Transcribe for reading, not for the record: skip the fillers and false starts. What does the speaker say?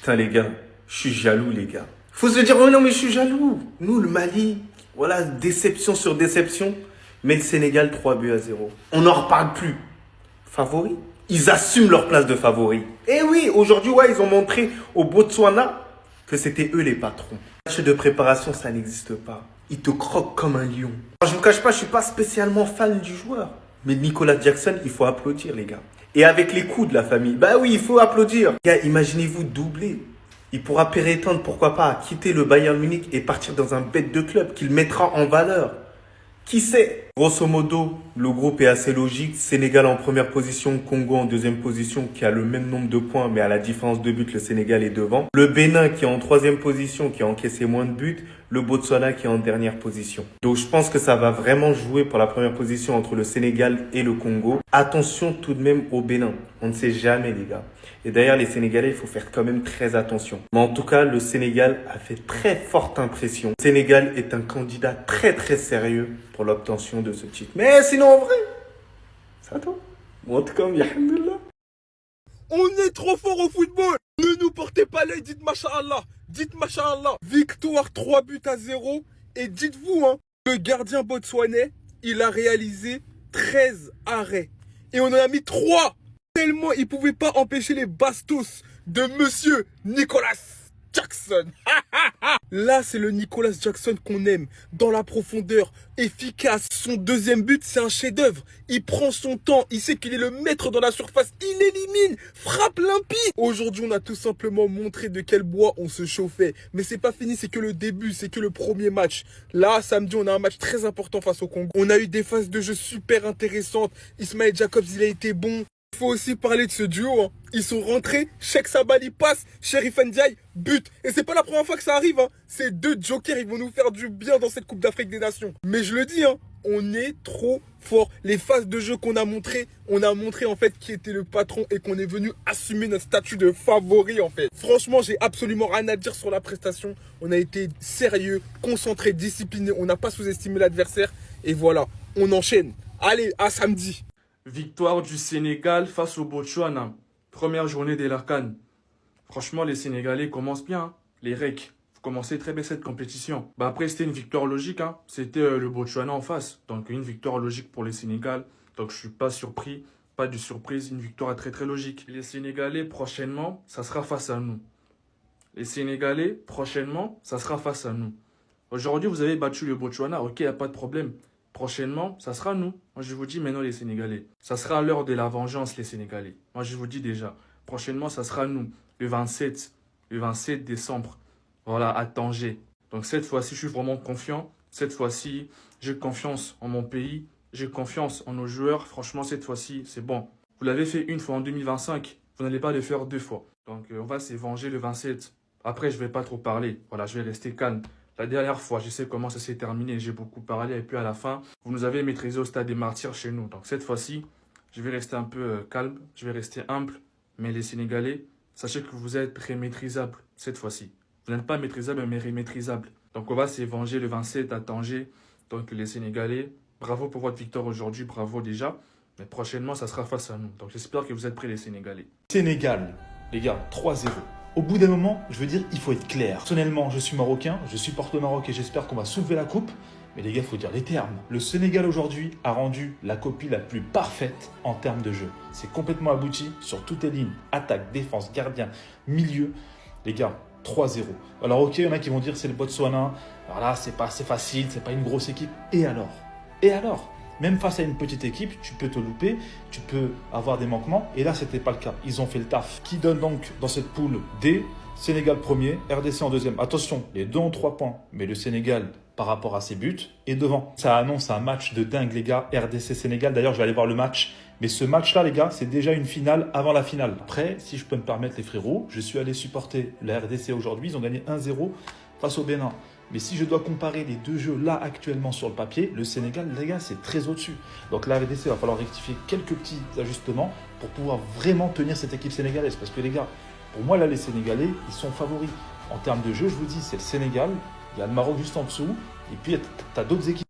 Putain, les gars, je suis jaloux, les gars. Faut se dire, oh non, mais je suis jaloux. Nous, le Mali, voilà, déception sur déception. Mais le Sénégal, 3 buts à 0. On n'en reparle plus. Favoris. Ils assument leur place de favoris. Et oui, aujourd'hui, ouais, ils ont montré au Botswana que c'était eux les patrons. Le match de préparation, ça n'existe pas. Ils te croquent comme un lion. Je vous cache pas, je suis pas spécialement fan du joueur. Mais Nicolas Jackson, il faut applaudir, les gars. Et avec les coups de la famille, bah oui, il faut applaudir. Les gars, imaginez-vous doubler. Il pourra prétendre, pourquoi pas, quitter le Bayern Munich et partir dans un bête de club qu'il mettra en valeur. Qui sait? Grosso modo, le groupe est assez logique. Sénégal en première position, Congo en deuxième position, qui a le même nombre de points, mais à la différence de buts, le Sénégal est devant. Le Bénin qui est en troisième position, qui a encaissé moins de buts. Le Botswana qui est en dernière position. Donc je pense que ça va vraiment jouer pour la première position entre le Sénégal et le Congo. Attention tout de même au Bénin. On ne sait jamais, les gars. Et d'ailleurs, les Sénégalais, il faut faire quand même très attention. Mais en tout cas, le Sénégal a fait très forte impression. Le Sénégal est un candidat très très sérieux pour l'obtention de ce titre. Mais sinon, en vrai, ça va. En tout cas, alhamdoulilah. On est trop fort au football. Ne nous portez pas l'œil, dites Masha'Allah. Dites Masha'Allah. Victoire 3 buts à 0. Et dites-vous, hein, le gardien botswanais, il a réalisé 13 arrêts. Et on en a mis 3. Tellement il pouvait pas empêcher les bastos de monsieur Nicolas Jackson. Là, c'est le Nicolas Jackson qu'on aime. Dans la profondeur, efficace. Son deuxième but, c'est un chef-d'œuvre. Il prend son temps. Il sait qu'il est le maître dans la surface. Il élimine. Frappe limpide. Aujourd'hui, on a tout simplement montré de quel bois on se chauffait. Mais c'est pas fini, c'est que le début. C'est que le premier match. Là, samedi, on a un match très important face au Congo. On a eu des phases de jeu super intéressantes. Ismaël Jacobs, il a été bon. Il faut aussi parler de ce duo. Hein. Ils sont rentrés, Cheikh Sabali passe, Sheriff Ndiaye but. Et c'est pas la première fois que ça arrive. Hein. Ces deux jokers, ils vont nous faire du bien dans cette Coupe d'Afrique des Nations. Mais je le dis, hein, on est trop fort. Les phases de jeu qu'on a montré, on a montré en fait qui était le patron et qu'on est venu assumer notre statut de favori en fait. Franchement, j'ai absolument rien à dire sur la prestation. On a été sérieux, concentré, discipliné. On n'a pas sous-estimé l'adversaire. Et voilà, on enchaîne. Allez, à samedi. Victoire du Sénégal face au Botswana. Première journée de la CAN. Franchement, les Sénégalais commencent bien. Hein. Les REC, vous commencez très bien cette compétition. Bah après, c'était une victoire logique. Hein. C'était le Botswana en face. Donc, une victoire logique pour les Sénégal. Donc, je suis pas surpris. Pas de surprise. Une victoire très très logique. Les Sénégalais, prochainement, ça sera face à nous. Les Sénégalais, prochainement, ça sera face à nous. Aujourd'hui, vous avez battu le Botswana. Ok, il n'y a pas de problème. Prochainement, ça sera nous. Moi, je vous dis maintenant les Sénégalais. Ça sera l'heure de la vengeance, les Sénégalais. Moi, je vous dis déjà. Prochainement, ça sera nous. Le 27 décembre. Voilà, à Tanger. Donc, cette fois-ci, je suis vraiment confiant. Cette fois-ci, j'ai confiance en mon pays. J'ai confiance en nos joueurs. Franchement, cette fois-ci, c'est bon. Vous l'avez fait une fois en 2025. Vous n'allez pas le faire 2 fois. Donc, on va se venger le 27. Après, je ne vais pas trop parler. Voilà, je vais rester calme. La dernière fois, je sais comment ça s'est terminé, j'ai beaucoup parlé et puis à la fin, vous nous avez maîtrisé au stade des martyrs chez nous. Donc cette fois-ci, je vais rester un peu calme, je vais rester humble. Mais les Sénégalais, sachez que vous êtes maîtrisables cette fois-ci. Vous n'êtes pas maîtrisables, mais maîtrisables. Donc on va se venger le 27 à Tanger. Donc les Sénégalais, bravo pour votre victoire aujourd'hui, bravo déjà. Mais prochainement, ça sera face à nous. Donc j'espère que vous êtes prêts les Sénégalais. Sénégal, les gars, 3-0. Au bout d'un moment, je veux dire, il faut être clair. Personnellement, je suis marocain, je supporte le Maroc et j'espère qu'on va soulever la coupe. Mais les gars, il faut dire les termes. Le Sénégal aujourd'hui a rendu la copie la plus parfaite en termes de jeu. C'est complètement abouti sur toutes les lignes. Attaque, défense, gardien, milieu. Les gars, 3-0. Alors ok, il y en a qui vont dire c'est le Botswana. Alors là, c'est pas assez facile, c'est pas une grosse équipe. Et alors? Et alors? Même face à une petite équipe, tu peux te louper, tu peux avoir des manquements. Et là, ce n'était pas le cas. Ils ont fait le taf. Qui donne donc dans cette poule D, Sénégal premier, RDC en deuxième. Attention, les deux ont 3 points. Mais le Sénégal, par rapport à ses buts, est devant. Ça annonce un match de dingue, les gars. RDC-Sénégal. D'ailleurs, je vais aller voir le match. Mais ce match-là, les gars, c'est déjà une finale avant la finale. Après, si je peux me permettre, les frérots, je suis allé supporter la RDC aujourd'hui. Ils ont gagné 1-0 face au Bénin. Mais si je dois comparer les deux jeux là actuellement sur le papier, le Sénégal, les gars, c'est très au-dessus. Donc la RDC, il va falloir rectifier quelques petits ajustements pour pouvoir vraiment tenir cette équipe sénégalaise. Parce que les gars, pour moi là, les Sénégalais, ils sont favoris. En termes de jeu, je vous dis, c'est le Sénégal, il y a le Maroc juste en dessous, et puis tu as d'autres équipes.